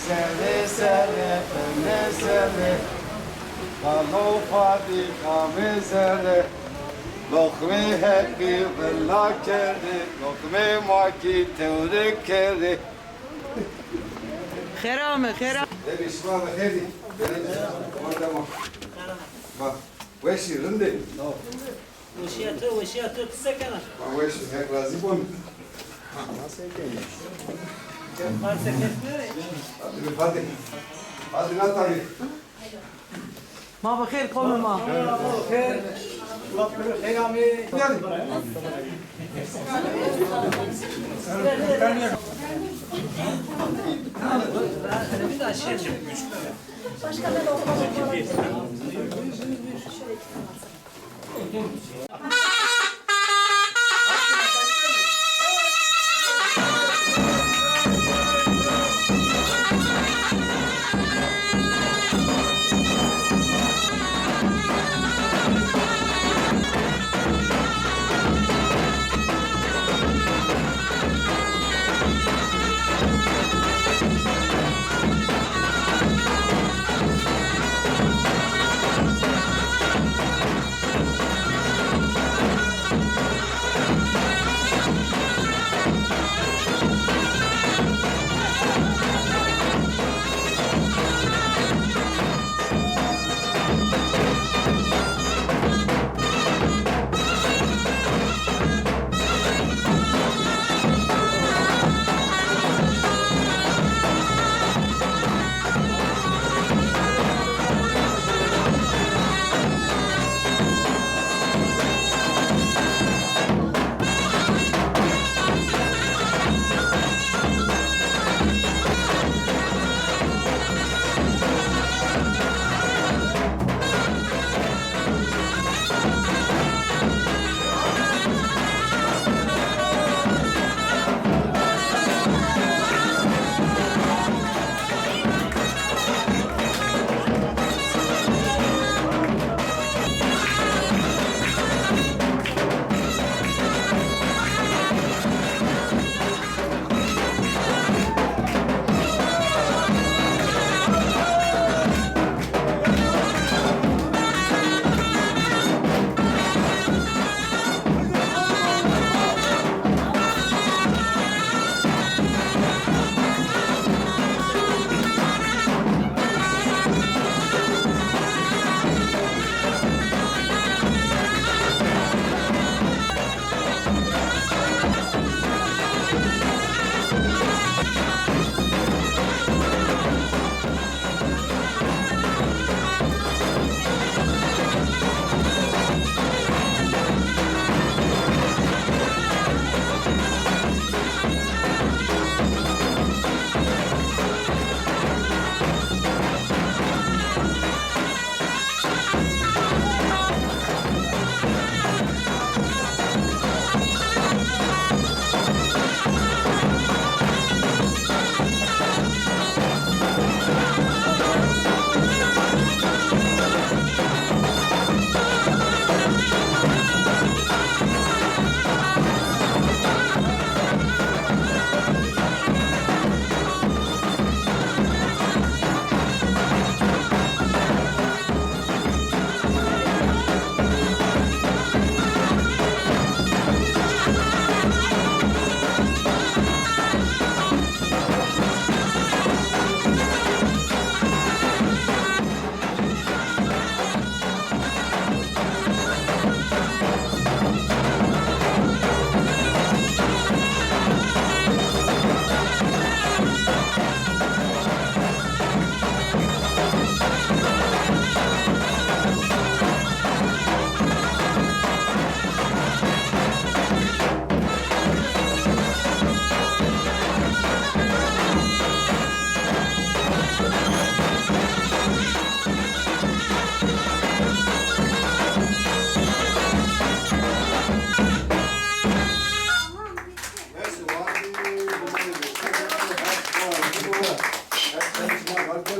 Sere sere ne sere Kalo fadi kame sere Lokme heki vella kere Lokme maki teore kere خيرامي خيرامي Ebi şma ve hedi Orada mı? Bak Veşi rindi وشياتو تسكنه Bak veşi hek razı bun Hadi Hadi Natali ما بخير قومي ما Yani Başka ben okumam.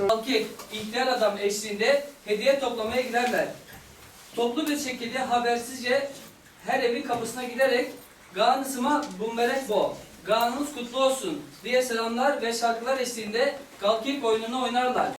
Halkı ihtiyar adam eşliğinde hediye toplamaya giderler. Toplu bir şekilde habersizce her evin kapısına giderek "Ganısıma bumberek bo, Ganınız kutlu olsun diye selamlar ve şarkılar eşliğinde Galkip oyununu oynarlar.